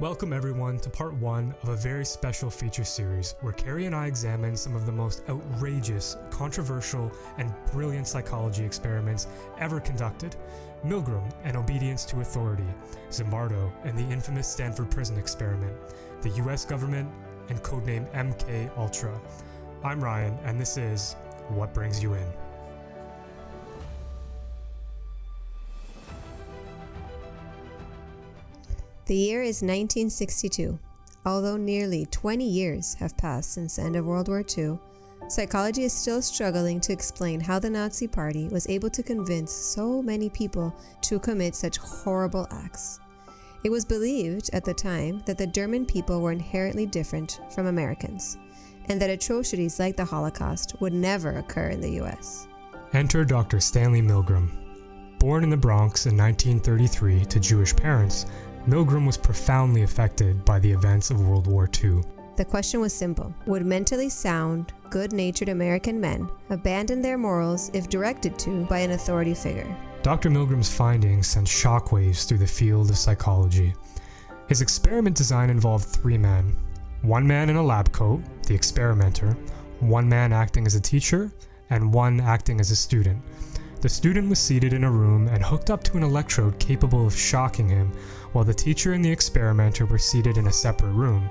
Welcome everyone to part 1 of a very special feature series where Carrie and I examine some of the most outrageous, controversial, and brilliant psychology experiments ever conducted. Milgram and obedience to authority, Zimbardo and the infamous Stanford Prison Experiment, the US government, and codename MK Ultra. I'm Ryan, and this is What Brings You In. The year is 1962. Although nearly 20 years have passed since the end of World War II, psychology is still struggling to explain how the Nazi Party was able to convince so many people to commit such horrible acts. It was believed at the time that the German people were inherently different from Americans, and that atrocities like the Holocaust would never occur in the US. Enter Dr. Stanley Milgram. Born in the Bronx in 1933 to Jewish parents, Milgram was profoundly affected by the events of World War II. The question was simple. Would mentally sound, good-natured American men abandon their morals if directed to by an authority figure? Dr. Milgram's findings sent shockwaves through the field of psychology. His experiment design involved 3 men. 1 man in a lab coat, the experimenter, 1 man acting as a teacher, and 1 acting as a student. The student was seated in a room and hooked up to an electrode capable of shocking him, while the teacher and the experimenter were seated in a separate room.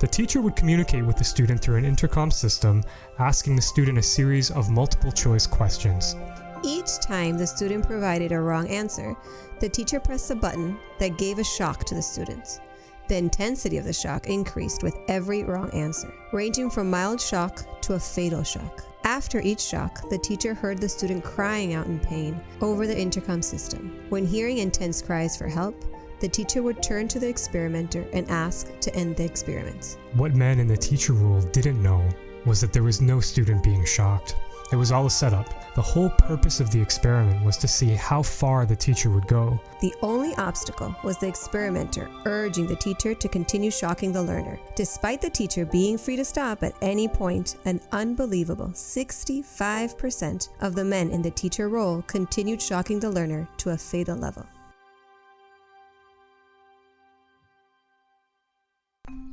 The teacher would communicate with the student through an intercom system, asking the student a series of multiple choice questions. Each time the student provided a wrong answer, the teacher pressed a button that gave a shock to the students. The intensity of the shock increased with every wrong answer, ranging from mild shock to a fatal shock. After each shock, the teacher heard the student crying out in pain over the intercom system. When hearing intense cries for help, the teacher would turn to the experimenter and ask to end the experiments. What men in the teacher role didn't know was that there was no student being shocked. It was all a setup. The whole purpose of the experiment was to see how far the teacher would go. The only obstacle was the experimenter urging the teacher to continue shocking the learner. Despite the teacher being free to stop at any point, an unbelievable 65% of the men in the teacher role continued shocking the learner to a fatal level.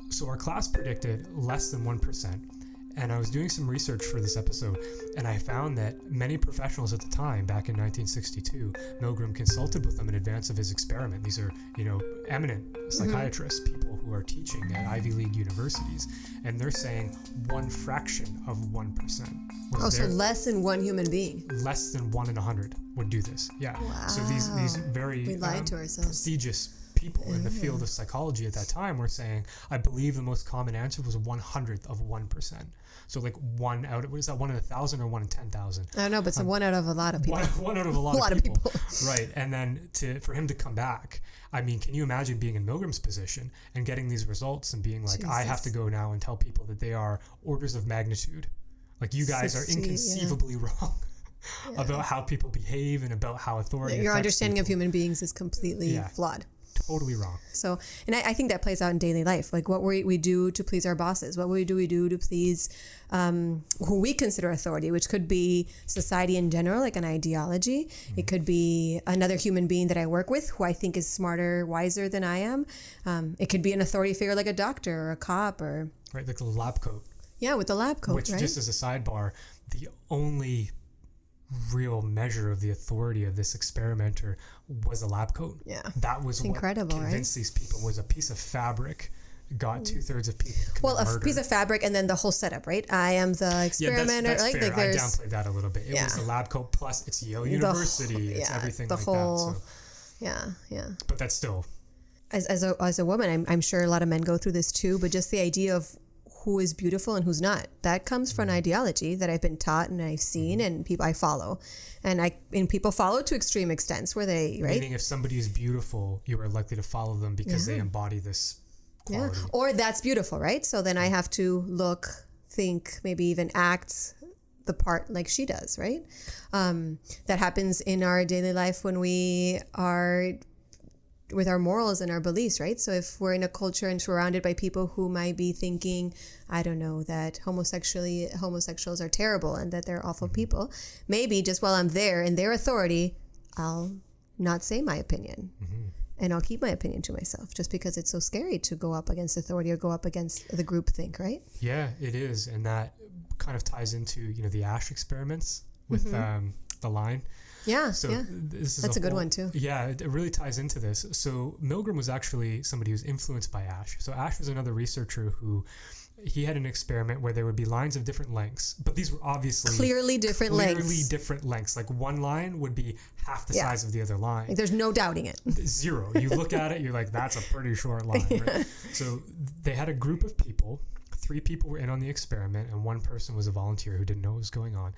So our class predicted less than 1%. And I was doing some research for this episode, and I found that many professionals at the time, back in 1962, Milgram consulted with them in advance of his experiment. These are, eminent psychiatrists, people who are teaching at Ivy League universities, and they're saying 1 fraction of 1%. So less than 1 human being. Less than 1 in 100 would do this. Yeah. Wow. So these very we lied to ourselves. Prestigious people in the field of psychology at that time were saying, I believe the most common answer was 1/100th of 1%. So like 1 out of, what is that, 1 in 1,000 or 1 in 10,000? I don't know, but it's 1 out of a lot of people. One out of a lot of people. Right. And then for him to come back, I mean, can you imagine being in Milgram's position and getting these results and being like, Jesus. I have to go now and tell people that they are orders of magnitude. Like, you guys 60, are inconceivably wrong. Yeah. About how people behave and about how authority your understanding people. Of human beings is completely flawed. Totally wrong. So, and I think that plays out in daily life. Like what we do to please our bosses, what we do to please who we consider authority, which could be society in general, like an ideology. Mm-hmm. It could be another human being that I work with who I think is smarter, wiser than I am. It could be an authority figure like a doctor or a cop or... Right, like the lab coat. Yeah, with the lab coat, which, right? Just as a sidebar, the only real measure of the authority of this experimenter was a lab coat. Yeah, that was it's what incredible, convinced these people. Was a piece of fabric got 2/3 of people. Well, a murder. Piece of fabric, and then the whole setup, right? I am the experimenter. Yeah, that's fair. Like there's, I downplayed that a little bit. It was the lab coat plus it's Yale University. It's everything the like whole, that. So. Yeah. But that's still. As a woman, I'm sure a lot of men go through this too. But just the idea of who is beautiful and who's not, that comes from an ideology that I've been taught and I've seen and people I follow, and people follow to extreme extents where they Meaning if somebody is beautiful, you are likely to follow them because they embody this quality. Yeah, or that's beautiful, right? So then I have to look, think, maybe even act the part like she does, right? That happens in our daily life when we are with our morals and our beliefs, right? So if we're in a culture and surrounded by people who might be thinking, I don't know, that homosexuals are terrible and that they're awful people, maybe just while I'm there in their authority, I'll not say my opinion. and I'll keep my opinion to myself just because it's so scary to go up against authority or go up against the group think, right? Yeah, it is. And that kind of ties into, the Ash experiments with the line. Yeah, so yeah. This is That's a good one too. Yeah, it really ties into this. So Milgram was actually somebody who was influenced by Ash. So Ash was another researcher who he had an experiment where there would be lines of different lengths, but these were obviously clearly different lengths. Like one line would be half the size of the other line. Like there's no doubting it. Zero. You look at it, you're like, that's a pretty short line. Right? So they had a group of people. 3 people were in on the experiment, and 1 person was a volunteer who didn't know what was going on.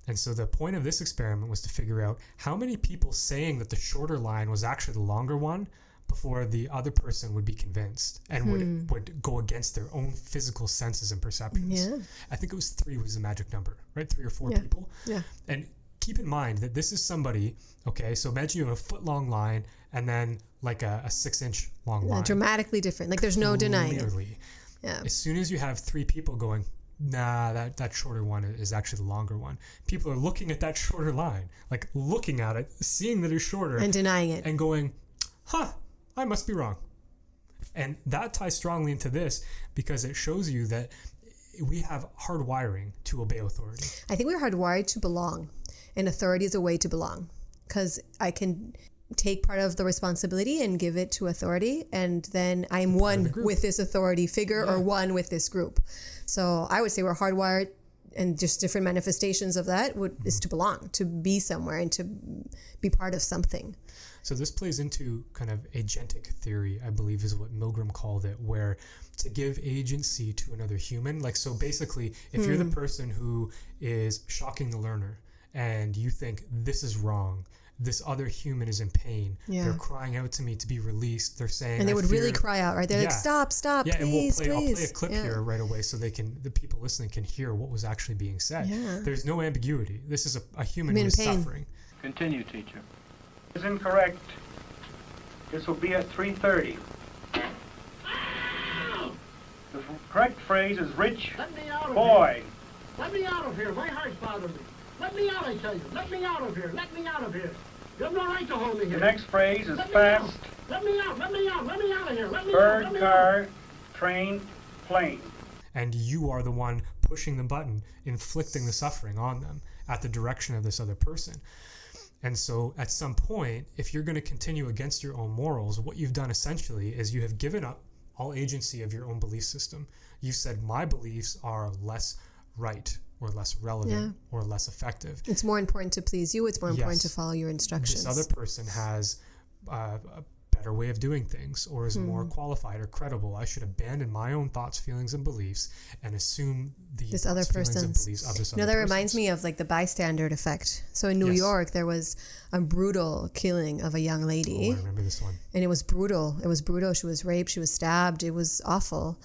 And so the point of this experiment was to figure out how many people saying that the shorter line was actually the longer one before the other person would be convinced and would go against their own physical senses and perceptions. Yeah. I think it was 3 was the magic number, right? 3 or 4 people. Yeah. And keep in mind that this is somebody, okay, so imagine you have a foot-long line and then like a 6-inch long line. Dramatically different. Like there's no denying it. Yeah. As soon as you have 3 people going, nah, that shorter one is actually the longer one. People are looking at that shorter line, like looking at it, seeing that it's shorter. And denying it. And going, I must be wrong. And that ties strongly into this because it shows you that we have hard wiring to obey authority. I think we're hardwired to belong, and authority is a way to belong because I can take part of the responsibility and give it to authority, and then I'm one with this authority figure or one with this group. So I would say we're hardwired, and just different manifestations of that is to belong, to be somewhere, and to be part of something. So this plays into kind of agentic theory, I believe is what Milgram called it, where to give agency to another human. Like, so basically, if you're the person who is shocking the learner and you think this is wrong, this other human is in pain. Yeah. They're crying out to me to be released. They're saying, and they would really cry out, right? They're like, stop, yeah, please, and I'll please. play a clip here right away so the people listening can hear what was actually being said. Yeah. There's no ambiguity. This is a human who is suffering. Continue, teacher. Is incorrect. This will be at 3:30. The correct phrase is rich boy. Let me out of here. My heart's bothering me. Let me out, I tell you. Let me out of here. Let me out of here. You have no right to hold me here. The next phrase is fast. Let me out. Let me out. Let me out of here. Let me bird, out. car, train, plane. And you are the one pushing the button, inflicting the suffering on them at the direction of this other person. And so at some point, if you're going to continue against your own morals, what you've done essentially is you have given up all agency of your own belief system. You said, my beliefs are less right or less relevant or less effective. It's more important to please you. It's more important to follow your instructions. This other person has a better way of doing things or is more qualified or credible. I should abandon my own thoughts, feelings, and beliefs and assume this other person's beliefs of this other person. That reminds me of like the bystander effect. So in New York, there was a brutal killing of a young lady. Oh, I remember this one. And it was brutal. It was brutal. She was raped. She was stabbed. It was awful.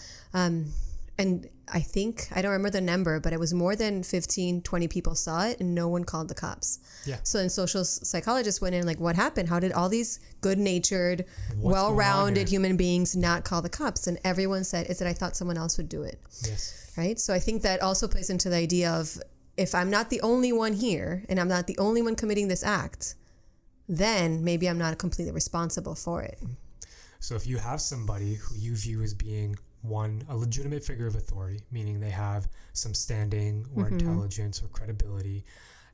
And I think, I don't remember the number, but it was more than 15, 20 people saw it and no one called the cops. Yeah. So then social psychologists went in like, what happened? How did all these good-natured, well-rounded human beings not call the cops? And everyone said, I thought someone else would do it. Yes. Right? So I think that also plays into the idea of if I'm not the only one here and I'm not the only one committing this act, then maybe I'm not completely responsible for it. So if you have somebody who you view as being a legitimate figure of authority, meaning they have some standing or intelligence or credibility,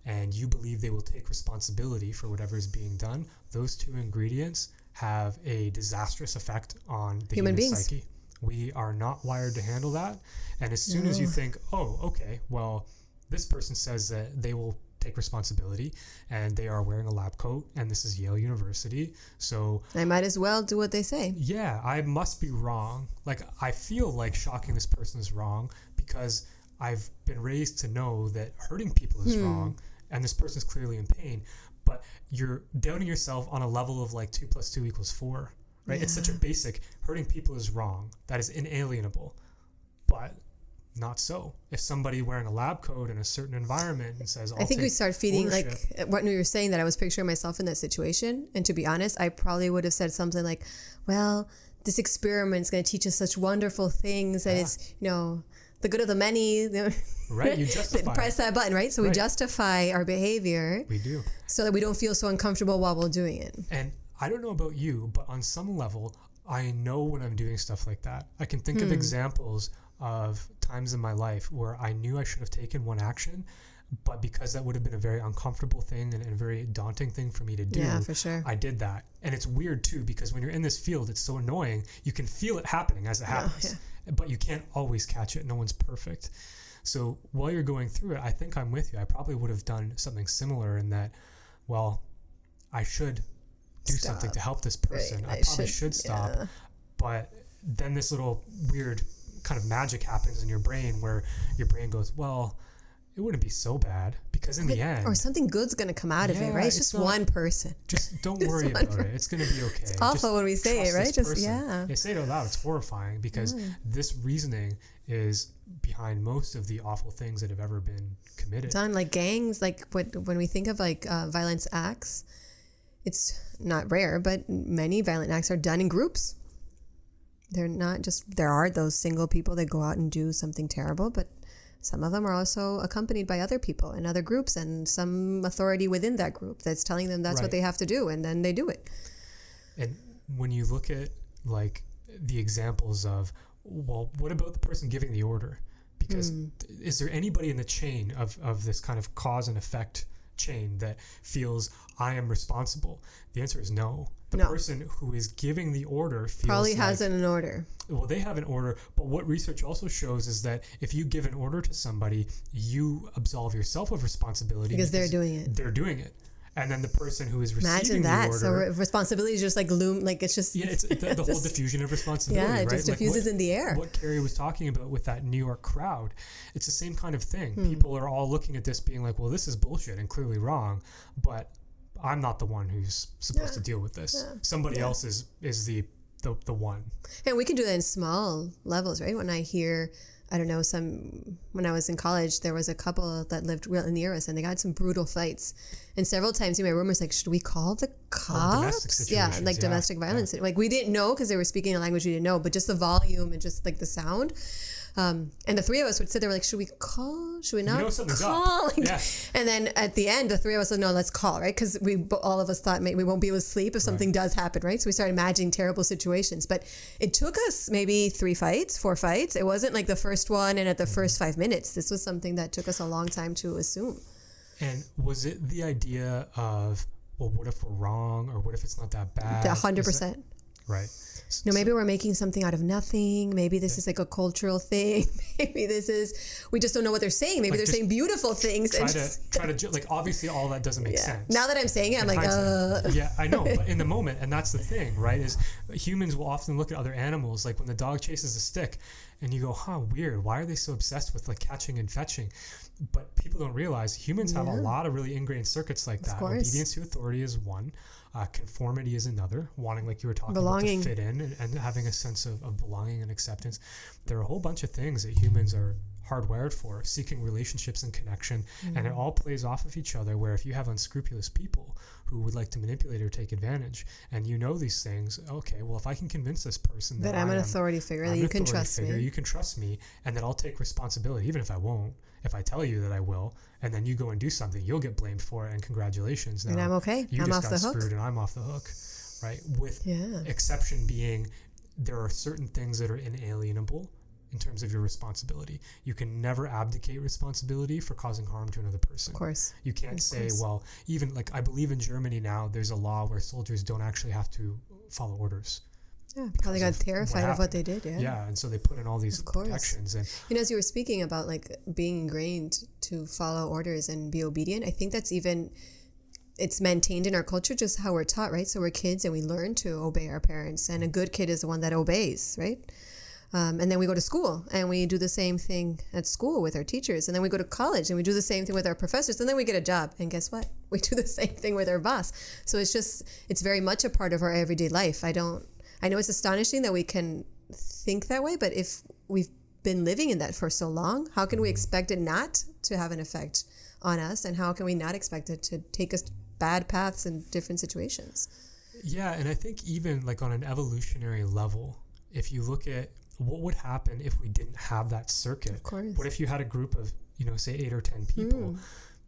and you believe they will take responsibility for whatever is being done, those 2 ingredients have a disastrous effect on the human psyche. We are not wired to handle that. And as soon as you think, oh, okay, well, this person says that they will take responsibility and they are wearing a lab coat and this is Yale University, so I might as well do what they say. Yeah, I must be wrong. Like, I feel like shocking this person is wrong because I've been raised to know that hurting people is wrong and this person's clearly in pain, but you're doubting yourself on a level of like 2 + 2 = 4, right? It's such a basic, hurting people is wrong. That is inalienable. But not so. If somebody wearing a lab coat in a certain environment and says, I think we start feeding ownership. Like what you were saying, that I was picturing myself in that situation. And to be honest, I probably would have said something like, well, this experiment is going to teach us such wonderful things and it's, the good of the many. Right, you justify. Press that button, right? So we justify our behavior. We do. So that we don't feel so uncomfortable while we're doing it. And I don't know about you, but on some level, I know when I'm doing stuff like that. I can think of examples of times in my life where I knew I should have taken one action, but because that would have been a very uncomfortable thing and a very daunting thing for me to do, for sure. I did that. And it's weird too, because when you're in this field, it's so annoying. You can feel it happening as it happens, but you can't always catch it. No one's perfect. So while you're going through it, I think I'm with you. I probably would have done something similar in that, well, I should do something to help this person. Right, I probably should stop. Yeah. But then this little weird kind of magic happens in your brain where your brain goes, well, it wouldn't be so bad, because in the end, or something good's going to come out of it, right? It's just one person. Just don't worry about it. It's going to be okay. It's awful when we say it, right? They say it out loud. It's horrifying, because this reasoning is behind most of the awful things that have ever been committed. Done like gangs, like when we think of like violence acts, it's not rare, but many violent acts are done in groups. They're not just, there are those single people that go out and do something terrible, but some of them are also accompanied by other people in other groups and some authority within that group that's telling them that's what they have to do, and then they do it. And when you look at like the examples of, well, what about the person giving the order? Because is there anybody in the chain of this kind of cause and effect chain that feels I am responsible? The answer is no. The person who is giving the order feels probably has an order. Well, they have an order, but what research also shows is that if you give an order to somebody, you absolve yourself of responsibility because they're doing it. They're doing it. And then the person who is receiving the order... So responsibility is just like like it's just... Yeah, it's the whole diffusion of responsibility, right? Yeah, it just diffuses in the air. What Carrie was talking about with that New York crowd, it's the same kind of thing. People are all looking at this being like, well, this is bullshit and clearly wrong, but I'm not the one who's supposed to deal with this. Yeah. Somebody else is the one. And we can do that in small levels, right? When I hear... I don't know, when I was in college, there was a couple that lived real near us and they got some brutal fights. And several times in my room was like, should we call the cops? Domestic violence. Like we didn't know because they were speaking a language we didn't know, but just the volume and just like the sound. And the three of us would sit there like, should we call? Should we not call? And then at the end, the three of us said, no, let's call, right? Because all of us thought maybe we won't be able to sleep if something does happen, right? So we started imagining terrible situations. But it took us maybe 4 fights. It wasn't like the first one and at the first 5 minutes. This was something that took us a long time to assume. And was it the idea of, well, what if we're wrong? Or what if it's not that bad? 100%. Right. No, maybe we're making something out of nothing. Maybe this is like a cultural thing. Maybe we just don't know what they're saying. Maybe they're saying beautiful things. Like obviously all that doesn't make sense. Now that I'm saying it, I'm like, Yeah, I know. But in the moment, and that's the thing, right? Is humans will often look at other animals, like when the dog chases a stick and you go, weird. Why are they so obsessed with like catching and fetching? But people don't realize humans have a lot of really ingrained circuits like that. Obedience to authority is one. Conformity is another, wanting, like you were talking about, to fit in and having a sense of belonging and acceptance. There are a whole bunch of things that humans are hardwired for, seeking relationships and connection, and it all plays off of each other, where if you have unscrupulous people who would like to manipulate or take advantage, and you know these things, okay, well, if I can convince this person that I'm an authority figure, that you can trust me. You can trust me, and that I'll take responsibility, even if I won't. If I tell you that I will, and then you go and do something, you'll get blamed for it, and congratulations. Now, and I'm okay. I'm off the hook. Screwed and I'm off the hook, right? With exception being, there are certain things that are inalienable in terms of your responsibility. You can never abdicate responsibility for causing harm to another person. Of course. You can't say, well, even like I believe in Germany now, there's a law where soldiers don't actually have to follow orders. Yeah, probably got terrified of what they did. Yeah, and so they put in all these protections. And as you were speaking about like being ingrained to follow orders and be obedient, I think that's it's maintained in our culture, just how we're taught, right? So we're kids and we learn to obey our parents, and a good kid is the one that obeys, right? And then we go to school and we do the same thing at school with our teachers, and then we go to college and we do the same thing with our professors, and then we get a job, and guess what? We do the same thing with our boss. So it's very much a part of our everyday life. I know it's astonishing that we can think that way, but if we've been living in that for so long, how can we expect it not to have an effect on us? And how can we not expect it to take us bad paths in different situations? Yeah, and I think even like on an evolutionary level, if you look at what would happen if we didn't have that circuit? Of course. What if you had a group of, say 8 or 10 people,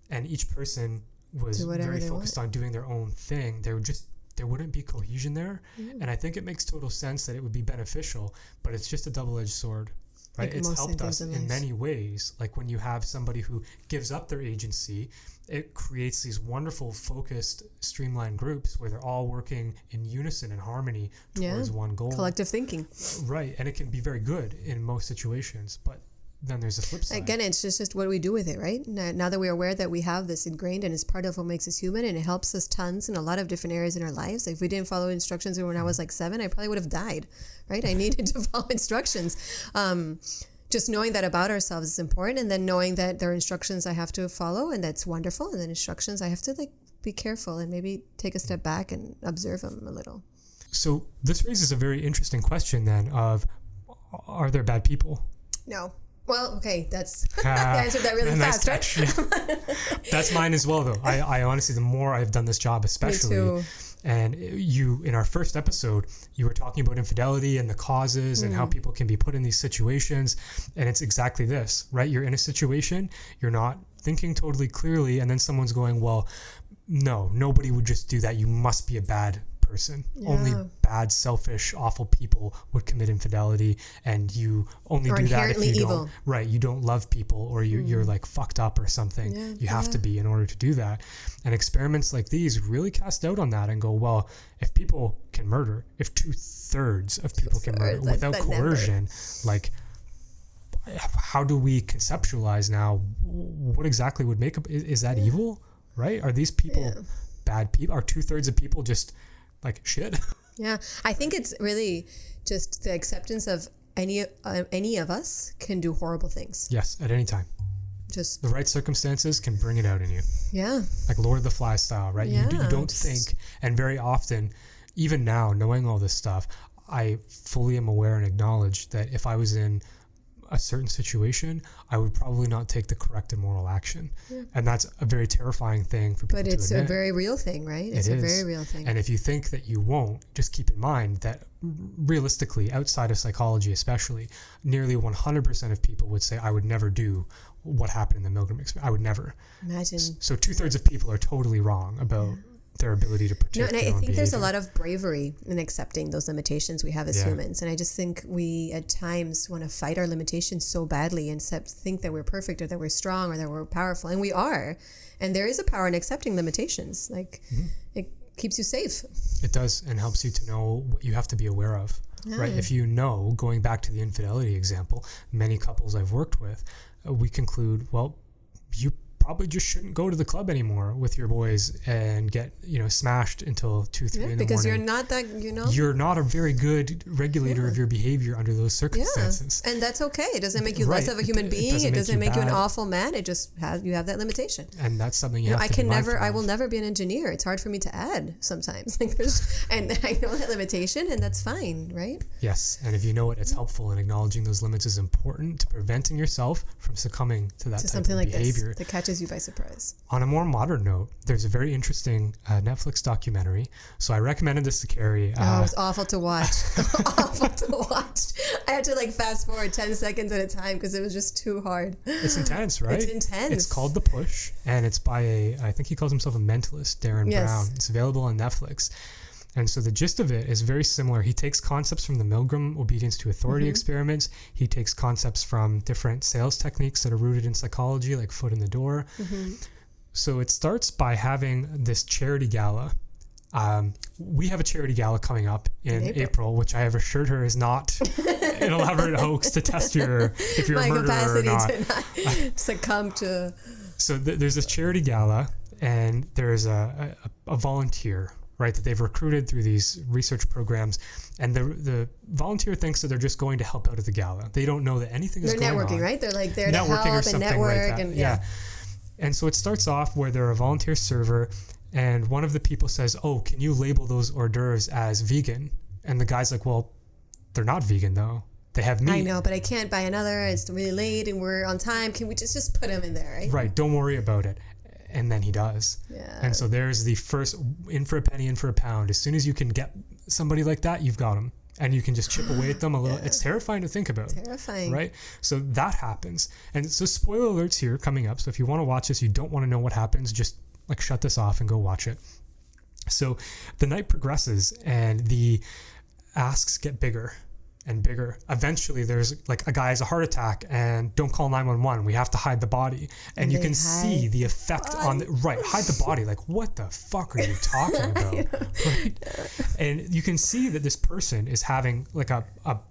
and each person was very focused on doing their own thing? They would just there wouldn't be cohesion there. And I think it makes total sense that it would be beneficial, but it's just a double-edged sword, right? Like It's most helped us things in in life. many ways. Like when you have somebody who gives up their agency, it creates these wonderful, focused, streamlined groups where they're all working in unison and harmony towards one goal. Collective thinking. Right. And it can be very good in most situations, but then there's a flip side. Again, it's just what we do with it, right? Now that we're aware that we have this ingrained and it's part of what makes us human, and it helps us tons in a lot of different areas in our lives. Like if we didn't follow instructions when I was like 7, I probably would have died, right? I needed to follow instructions. Just knowing that about ourselves is important, and then knowing that there are instructions I have to follow, and that's wonderful, and then instructions I have to like be careful and maybe take a step back and observe them a little. So this raises a very interesting question then of, are there bad people? No. Well, okay, that's I answered that really nice fast, right? touch. That's mine as well, though. I honestly, the more I've done this job, especially, Me too. and you, in our first episode, you were talking about infidelity and the causes and how people can be put in these situations, and it's exactly this, right? You're in a situation, you're not thinking totally clearly, and then someone's going, well, no, nobody would just do that. You must be a bad person. Yeah. Only bad, selfish, awful people would commit infidelity, and you only Or do that if inherently you evil. don't, right? You don't love people, or you're like fucked up or something. Yeah, You have to be in order to do that. And experiments like these really cast doubt on that and go, well, if people can murder, if 2/3 of people can murder without coercion, like, how do we conceptualize now what exactly would make is that evil, right? Are these people bad people? Are 2/3 of people just like shit? Yeah, I think it's really just the acceptance of any of us can do horrible things. Yes, at any time. Just The right circumstances can bring it out in you. yeah, Like Lord of the Flies style, right? Yeah, You don't think, and very often, even now, knowing all this stuff, I fully am aware and acknowledge that if I was in a certain situation, I would probably not take the correct and moral action. And that's a very terrifying thing for people but to it's admit. a very real thing, right? It's It a is. very real thing. And if you think that you won't, just keep in mind that realistically, outside of psychology especially, nearly 100% of people would say, I would never do what happened in the Milgram experiment. I would never. Imagine. So 2/3 of people are totally wrong about their ability to protect No, and their I own think there's a behavior. lot of bravery in accepting those limitations we have as humans. And I just think we at times want to fight our limitations so badly and think that we're perfect or that we're strong or that we're powerful. And we are. And there is a power in accepting limitations. Like it keeps you safe. It does, and helps you to know what you have to be aware of, right? If you know, going back to the infidelity example, many couples I've worked with, we conclude, well, you probably just shouldn't go to the club anymore with your boys and get, smashed until 2-3 in the morning. Because you're not that, You're not a very good regulator of your behavior under those circumstances. And that's okay. It doesn't make you less of a human being. It doesn't make you an awful man. It just you have that limitation. And that's something you have I to be mindful I of. will never be an engineer. It's hard for me to add sometimes. And I know that limitation, and that's fine, right? Yes, and if you know it, it's helpful, and acknowledging those limits is important to preventing yourself from succumbing to that To type something of like behavior. this that catches you by surprise. On a more modern note, there's a very interesting Netflix documentary. So I recommended this to Carrie. It was awful to watch. Awful to watch. I had to fast forward 10 seconds at a time because it was just too hard. It's intense, right? It's intense. It's called The Push, and it's by I think he calls himself a mentalist, Darren Brown. It's available on Netflix. And so the gist of it is very similar. He takes concepts from the Milgram obedience to authority experiments. He takes concepts from different sales techniques that are rooted in psychology, like foot in the door. So it starts by having this charity gala. We have a charity gala coming up in April, which I have assured her is not an elaborate hoax to test if you're My a murderer capacity or not. to not succumb to... So there's this charity gala, and there's a volunteer, right, that they've recruited through these research programs, and the volunteer thinks that they're just going to help out at the gala. They don't know that anything is going on. They're networking, right? They're there to Networking help or and something network. like that. And Yeah. And so it starts off where they're a volunteer server, and one of the people says, oh, can you label those hors d'oeuvres as vegan? And the guy's like, well, they're not vegan, though. They have meat. I know, but I can't buy another. It's really late and we're on time. Can we just put them in there, right? Right, don't worry about it. And then he does. Yeah. And so there's the first in for a penny, in for a pound. As soon as you can get somebody like that, you've got them. And you can just chip away at them a little. It's terrifying to think about. Terrifying. Right? So that happens. And so spoiler alerts here coming up. So if you want to watch this, you don't want to know what happens, just shut this off and go watch it. So the night progresses and the asks get bigger and bigger. Eventually there's like, a guy has a heart attack and don't call 911. We have to hide the body. And you can see the effect on the, hide the body. Like, what the fuck are you talking about? Right? And you can see that this person is having like a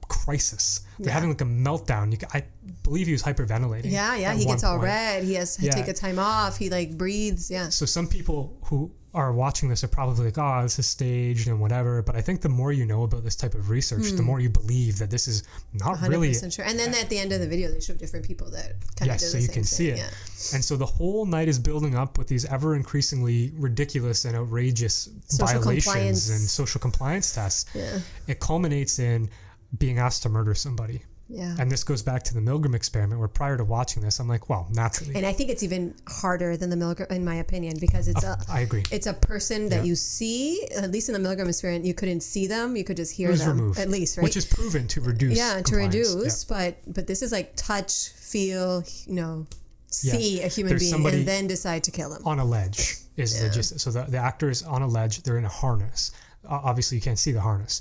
crisis. They're having like a meltdown. I believe he was hyperventilating. Yeah. He gets all red. He has to take a time off. He like breathes. Yeah. So some people who are watching this are probably like, oh, this is staged and whatever. But I think the more you know about this type of research, the more you believe that this is not 100% really sure. And then at the end of the video, they show different people that kind of do the so you same can see thing. it. And so the whole night is building up with these ever increasingly ridiculous and outrageous violations and social compliance tests. Yeah. It culminates in being asked to murder somebody. Yeah. And this goes back to the Milgram experiment, where prior to watching this, I'm like, well, naturally. And I think it's even harder than the Milgram, in my opinion, because it's I agree. It's a person that you see, at least in the Milgram experiment, you couldn't see them, you could just hear them. Removed, at least, right? Which is proven to reduce. Yeah, to reduce. Yeah. But this is like touch, feel, see a human being and then decide to kill him. On a ledge is the gist. So the actor is on a ledge, they're in a harness. Obviously, you can't see the harness.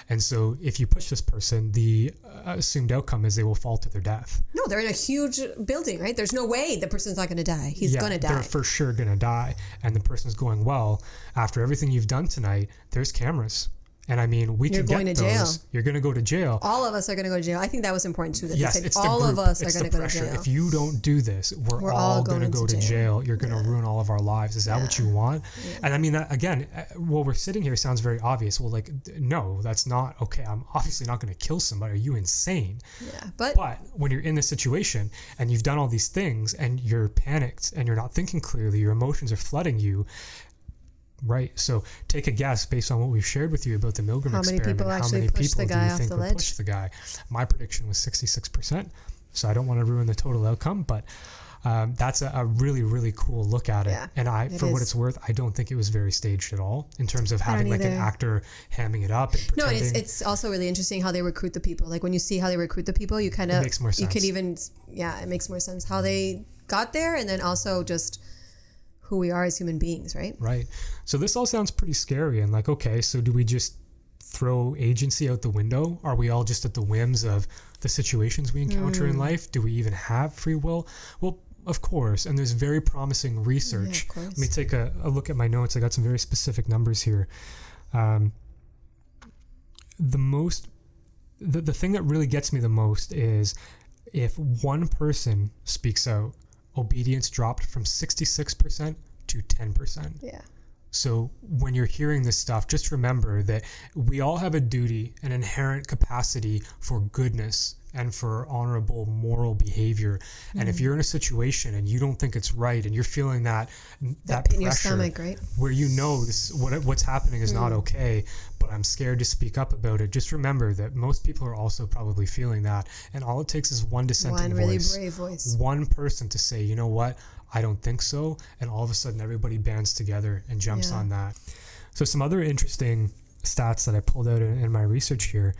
And so if you push this person, the assumed outcome is they will fall to their death. No, they're in a huge building, right? There's no way the person's not going to die. He's going to die. They're for sure going to die. And the person's going, well, after everything you've done tonight, there's cameras. And I mean, we can get those. Jail. You're going to go to jail. All of us are going to go to jail. I think that was important too. That yes, they said all of us are going to go to jail. If you don't do this, we're all going to go to jail. You're going to ruin all of our lives. Is that what you want? Yeah. And I mean, that, again, while we're sitting here, sounds very obvious. Well, like, no, that's not okay. I'm obviously not going to kill somebody. Are you insane? Yeah, but when you're in this situation and you've done all these things and you're panicked and you're not thinking clearly, your emotions are flooding you. Right. So take a guess based on what we've shared with you about the Milgram experiment. How many people actually pushed the guy off the ledge? Push the guy? My prediction was 66%. So I don't want to ruin the total outcome, but that's a really, really cool look at it. Yeah, and for what it's worth, I don't think it was very staged at all in terms of having like an actor hamming it up. And no, and it's also really interesting how they recruit the people. Like when you see how they recruit the people, you kind of, it makes more sense. You could even, it makes more sense how they got there, and then also just who we are as human beings, right? Right. So this all sounds pretty scary and like, okay, so do we just throw agency out the window? Are we all just at the whims of the situations we encounter in life? Do we even have free will? Well, of course. And there's very promising research. Yeah, Let me take a look at my notes. I got some very specific numbers here. The thing that really gets me the most is if one person speaks out, obedience dropped from 66% to 10%. Yeah. So when you're hearing this stuff, just remember that we all have a duty, an inherent capacity for goodness and for honorable moral behavior. And if you're in a situation and you don't think it's right and you're feeling that pressure in your stomach, right? Where you know this what's happening is not okay, but I'm scared to speak up about it. Just remember that most people are also probably feeling that, and all it takes is one dissenting voice, really brave voice, one person to say, you know what, I don't think so, and all of a sudden everybody bands together and jumps on that. So some other interesting stats that I pulled out in my research here.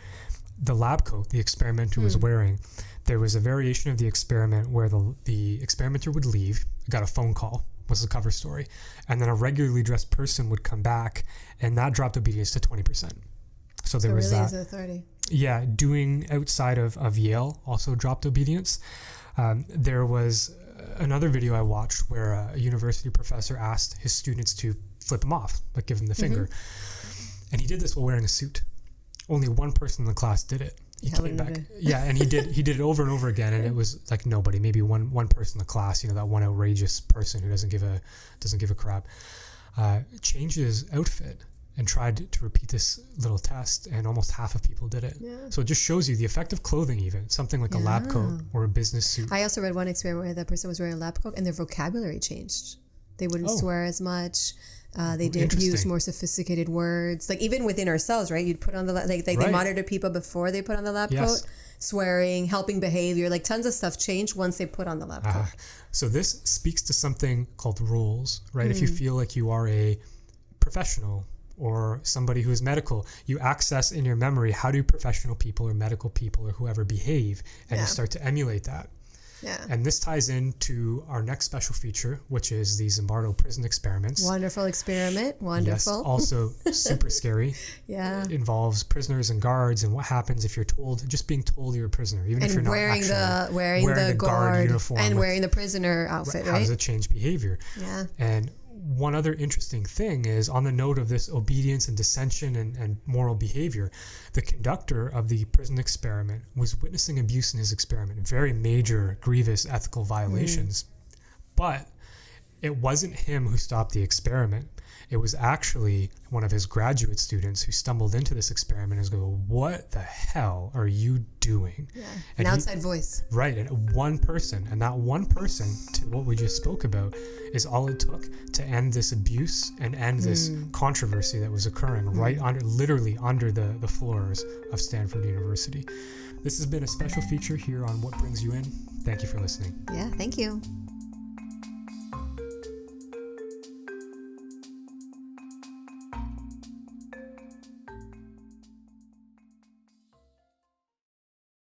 The lab coat the experimenter was wearing, there was a variation of the experiment where the experimenter would leave, got a phone call, was the cover story, and then a regularly dressed person would come back, and that dropped obedience to 20%. So there was really that. Is 30. Yeah, doing outside of Yale also dropped obedience. There was another video I watched where a university professor asked his students to flip him off, like give him the finger, and he did this while wearing a suit. Only one person in the class did it. He came back. Yeah, and he did it over and over again, and it was like nobody, maybe one person in the class, that one outrageous person who doesn't give a crap, changed his outfit and tried to repeat this little test, and almost half of people did it. Yeah. So it just shows you the effect of clothing, even something like a lab coat or a business suit. I also read one experiment where the person was wearing a lab coat and their vocabulary changed. They wouldn't swear as much. They did use more sophisticated words, like even within ourselves, right? You'd put on the they monitor people before they put on the lab coat, swearing, helping behavior, like tons of stuff changed once they put on the lab coat. So this speaks to something called rules, right? If you feel like you are a professional or somebody who is medical, you access in your memory how do professional people or medical people or whoever behave, and you start to emulate that. Yeah. And this ties into our next special feature, which is the Zimbardo prison experiments. Wonderful experiment. Wonderful. Yes, also super scary. Yeah. It involves prisoners and guards and what happens if you're told, just being told you're a prisoner, even if you're not wearing actually wearing the guard uniform and with- wearing the prisoner outfit, How right? does it change behavior? Yeah. And one other interesting thing is, on the note of this obedience and dissension and moral behavior, the conductor of the prison experiment was witnessing abuse in his experiment, very major, grievous ethical violations. But it wasn't him who stopped the experiment. It was actually one of his graduate students who stumbled into this experiment and go, "What the hell are you doing?" Yeah. And An he- outside voice. Right, and one person, and that one person, to what we just spoke about, is all it took to end this abuse and end this controversy that was occurring right under, literally under the floors of Stanford University. This has been a special feature here on What Brings You In. Thank you for listening. Yeah, thank you.